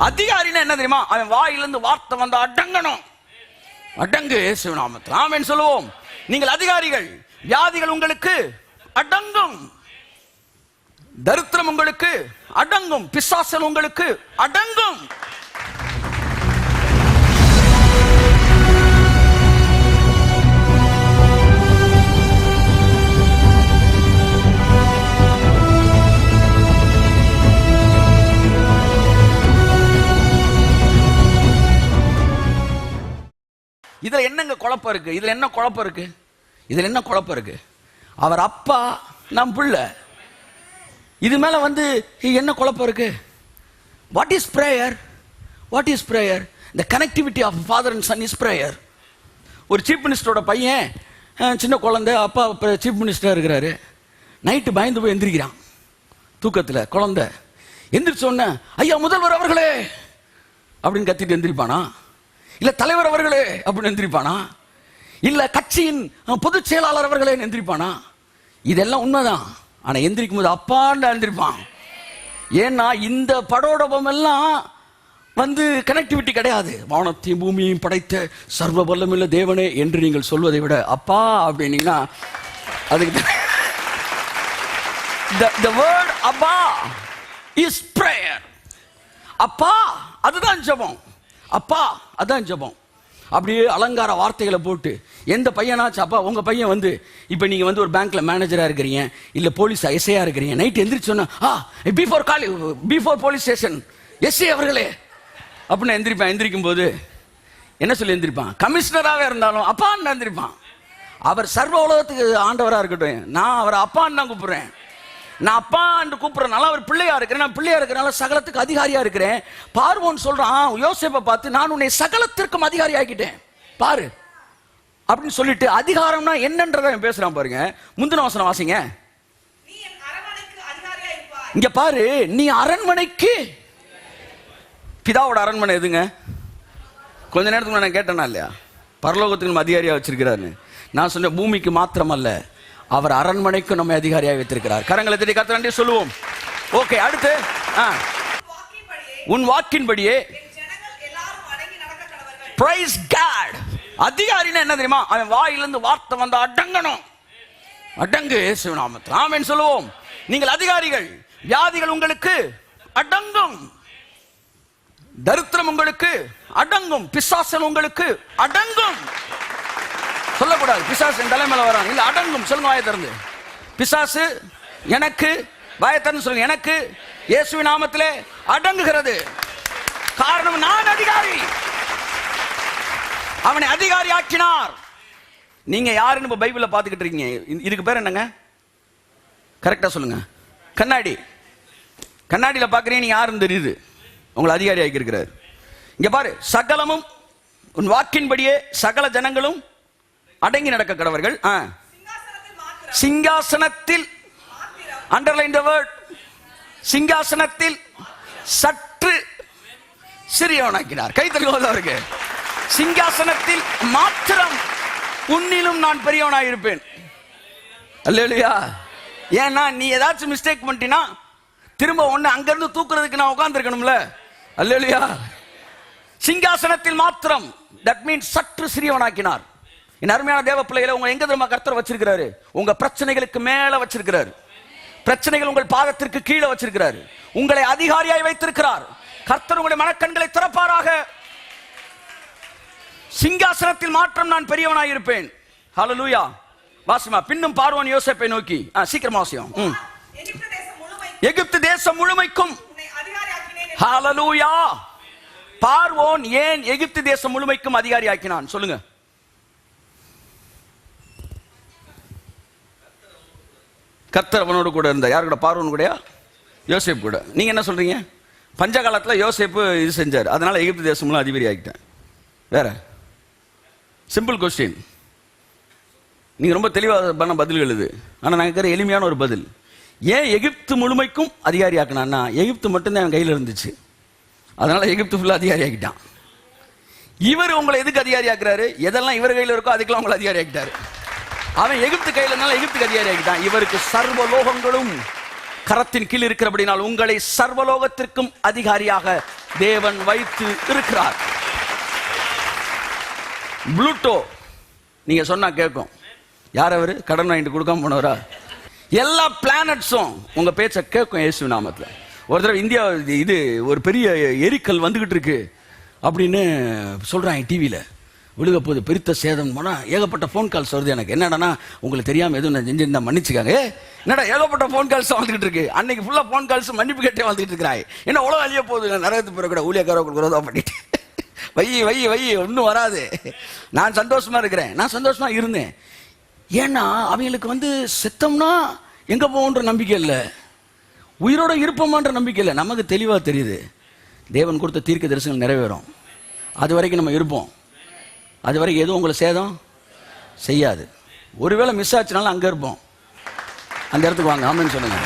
அதிகாரின்னா என்ன தெரியுமா? அவன் வாயிலிருந்து வார்த்தை வந்த அடங்கணும். அடங்கு இயேசுவின் நாமத்தில் ஆமென் சொல்லுவோம். நீங்கள் அதிகாரிகள். வியாதிகள் உங்களுக்கு அடங்கும், தரித்திரம் உங்களுக்கு அடங்கும், பிசாசல் உங்களுக்கு அடங்கும். இதுல என்னங்க குழப்பம் இருக்கு? இதுல என்ன குழப்பம் இருக்கு? இதுல என்ன குழப்பம் இருக்கு? அவர் அப்பா, நம் பிள்ளை. இது மேல வந்து என்ன குழப்பம் இருக்கு? What is prayer? What is prayer? The connectivity of father and son is prayer. ஒரு சீஃப் மினிஸ்டரோட பையன், சின்ன குழந்தை, அப்பா சீஃப் மினிஸ்டராக இருக்கிறாரு. நைட்டு பயந்து போய் எந்திரிக்கிறான் தூக்கத்தில். குழந்தை எந்திரிச்ச உடனே ஐயா முதல்வர் அவர்களே அப்படின்னு கத்திட்டு எந்திரிப்பானா? இல்ல தலைவர் அவர்களே அப்படின்னு எந்திரிப்பானா? இல்ல கட்சியின் பொதுச் செயலாளர் அவர்களே எந்திரிப்பானா? இதெல்லாம் உண்மைதான். ஆனா எந்திரிக்கும் போது அப்பான்னு எழுந்திருப்பான். ஏன்னா இந்த படோடபம் எல்லாம் வந்து கனெக்டிவிட்டி கிடையாது. வானத்தையும் பூமியையும் படைத்த சர்வ வல்லமுள்ள தேவனே என்று நீங்கள் சொல்வதை விட அப்பா அப்படின்னீங்கன்னா அதுக்கு the word அப்பா is prayer. அப்பா அதுதான் ஜெபம். அப்பா அதான் ஜெபம். அப்படியே அலங்கார வார்த்தைகளை போட்டு எந்த பையனாச்சும் அப்பா உங்க பையன் வந்து இப்போ நீங்க வந்து ஒரு பேங்க்ல மேனேஜரா இருக்கிறீங்க, இல்ல போலீஸ் எஸ்ஐயா இருக்கிறீங்க, நைட் எந்திரிச்சோன்னா பிஃபோர் போலீஸ் ஸ்டேஷன் எஸ்ஐ அவர்களே அப்படின்னு எந்திரிப்பான். எந்திரிக்கும் போது என்ன சொல்லி எந்திரிப்பான்? கமிஷனராகவே இருந்தாலும் அப்பான்னு எந்திரிப்பான். அவர் சர்வ உலகத்துக்கு ஆண்டவராக இருக்கட்டும், நான் அவரை அப்பான்னு தான் கூப்பிடுறேன். நான் அப்பா என்று கூப்பிடுறதுனால அவர் பிள்ளையா இருக்கிறேன். நான் பிள்ளையா இருக்கிறனால சகலத்துக்கு அதிகாரியா இருக்கிறேன். பார்வோன் சொல்றான் யோசேப்பை பார்த்து, நான் உன்னை சகலத்திற்கும் அதிகாரி ஆக்கிட்டேன் பாரு அப்படின்னு சொல்லிட்டு அதிகாரம்னா என்னன்றத பேசுறான் பாருங்க. முந்தின வசனம் வாசிங்க. இங்க பாரு, நீ அரண்மனைக்கு, பிதாவோட அரண்மனை எதுங்க? கொஞ்ச நேரத்துக்கு நான் கேட்டேனா இல்லையா? பரலோகத்துக்கு அதிகாரியா வச்சிருக்கிறாரு. நான் சொன்ன பூமிக்கு மாத்திரம் அல்ல, அவர் அரண்மனைக்கு நம்ம அதிகாரியாக வைத்திருக்கிறார். கரங்களை தட்டி கர்த்தருக்கு நன்றி சொல்லுவோம். ஓகே, அடுத்து உன் வாக்கின்படியே பிரைஸ் காட். அதிகாரின்னா என்ன தெரியுமா? அவன் வாயிலிருந்து வார்த்தை வந்த அடங்கணும். அடங்கு இயேசுவின் நாமத்தில் ஆமென் சொல்லுவோம். நீங்கள் அதிகாரிகள். வியாதிகள் உங்களுக்கு அடங்கும், தரித்திரம் உங்களுக்கு அடங்கும், பிசாசல் உங்களுக்கு அடங்கும். சொல்லக்கூடாது பிசாசு என் தலைமையில வரான், இல்ல அடங்கும். சொல்லுங்க வாயை திறந்து. பிசாசு எனக்கு, வாயை திறந்து சொல்லுங்க, எனக்கு இயேசுவின் நாமத்திலே அடங்குகிறது. காரணம் நான் அதிகாரி. அவனை அதிகாரி ஆக்கினார். நீங்க யாருன்னு இப்ப பைபிள்ல பாத்துக்கிட்டு இருக்கீங்க. இதுக்கு பேர் என்னங்க? கரெக்டா சொல்லுங்க. கண்ணாடி. கண்ணாடியில பாக்குறீங்க, நீங்க யாருன்னு தெரியுது. உங்களை அதிகாரி ஆக்கி இருக்கிறார். இங்க பாரு, சகலமும் உன் வாக்கின்படியே சகல ஜனங்களும் அடங்கி நடக்க கடவர்கள். சிங்காசனத்தில், அண்டர்லைன் தி வேர்ட், சிங்காசனத்தில் சற்று சிறியவனாக்கினார். கைத்தறிவதற்கு சிங்காசனத்தில் மாத்திரம் உன்னிலும் நான் பெரியவனாக இருப்பேன். அல்லேலூயா. ஏன்னா நீ ஏதாச்சும் மிஸ்டேக் பண்ணிட்டீனா திரும்ப ஒன்னு அங்கிருந்து தூக்குறதுக்கு நான் உட்கார்ந்து இருக்கணும்ல. அல்லேலூயா. சிங்காசனத்தில் மாத்திரம், தட் மீன்ஸ் சற்று சிறியவனாக்கினார். என் அருமையான தேவ பிள்ளைகளை, உங்க எங்க தெரியுமா கர்த்தர் வச்சிருக்கிறாரு? உங்க பிரச்சனைகளுக்கு மேல வச்சிருக்கிறாரு. பிரச்சனைகள் உங்கள் பாதத்திற்கு கீழே வச்சிருக்கிறாரு. உங்களை அதிகாரியாய் வைத்திருக்கிறார். கர்த்தர் உங்களுடைய மனக்கண்களை திறப்பாராக. சிங்காசனத்தில் மாற்றம் நான் பெரியவனாய் இருப்பேன். ஹல்லேலூயா. வாசிமா. பின்னும் பார்வோன் யோசேப்பை நோக்கி, சீக்கிரமா வாசியம். எகிப்து தேசம் முழுமைக்கும். ஹல்லேலூயா. பார்வோன் ஏன் எகிப்து தேசம் முழுமைக்கும் அதிகாரி ஆக்கினான் சொல்லுங்க. கர்த்தர் அவனோடு கூட இருந்தார். யாரு கூட? பார்வோன் கூட, யோசேப்பு கூட. நீங்க என்ன சொல்றீங்க? பஞ்ச காலத்துல யோசேப்பு இது செஞ்சார், அதனால எகிப்து தேசம் அதிபதி ஆகிட்டேன். வேற சிம்பிள் கொஸ்டின். நீங்க ரொம்ப தெளிவாக பண்ண பதில் எழுது. ஆனா நான் கேட்கிற எளிமையான ஒரு பதில். ஏன் எகிப்து முழுமைக்கும் அதிகாரி ஆக்கினான்னா, எகிப்து மட்டும்தான் அவன் கையில் இருந்துச்சு, அதனால எகிப்து ஃபுல்லா அதிகாரி ஆக்கிட்டான். இவர் உங்களை எதுக்கு அதிகாரி ஆக்குறாரு? எதெல்லாம் இவர் கையில் இருக்கோ அதுக்கெல்லாம் உங்களை அதிகாரி ஆக்கிட்டாரு. அவன் எகிப்து கையில் இருந்தாலும் எகிப்துக்கு அதிகாரி ஆகிட்டான். இவருக்கு சர்வலோகங்களும் கரத்தின் கீழ் இருக்கிறபடினால் உங்களை சர்வலோகத்திற்கும் அதிகாரியாக தேவன் வைத்து இருக்கிறார். ப்ளூட்டோ நீங்க சொன்னா கேட்கும். யார் அவரு? கடன் வாங்கிட்டு கொடுக்காம போனவரா? எல்லா பிளானட்ஸும் உங்க பேச்ச கேட்கும் இயேசு நாமத்துல. ஒரு தடவை இந்தியா இது ஒரு பெரிய எரிக்கல் வந்துகிட்டு இருக்கு அப்படின்னு சொல்றாங்க டிவியில. விழுக போது பெருத்த சேதம் போனா ஏகப்பட்ட ஃபோன் கால்ஸ் வருது எனக்கு. என்னடா உங்களுக்கு தெரியாம எதுவும் நான் செஞ்சிருந்தா மன்னிச்சுக்காங்க. என்னடா ஏகப்பட்ட ஃபோன் கால்ஸ் வந்துகிட்டு இருக்கு. அன்னைக்கு ஃபுல்லா ஃபோன் கால்ஸ் மன்னிப்பு கேட்டே வந்துட்டு இருக்கிறாய். என்ன உலகம் அழிய போகுது, நரகத்து பிறகு கூட ஊழியக்கார விரோதம் பண்ணிட்டு வை வை வை ஒன்றும் வராது. நான் சந்தோஷமா இருக்கிறேன். நான் சந்தோஷமா இருந்தேன். ஏன்னா அவங்களுக்கு செத்தம்னா எங்க போகுன்ற நம்பிக்கை இல்லை, உயிரோட இருப்போமான்ற நம்பிக்கை இல்லை. நமக்கு தெளிவா தெரியுது தேவன் கொடுத்த தீர்க்க தரிசனம் நிறைவேறும். அது வரைக்கும் நம்ம இருப்போம். அது வரைக்கும் எதுவும் உங்களை சேதம் செய்யாது. ஒருவேளை மிஸ் ஆச்சுனாலும் அங்க இருப்போம். அந்த இடத்துக்கு வாங்க. ஆமென்னு சொல்லுங்க.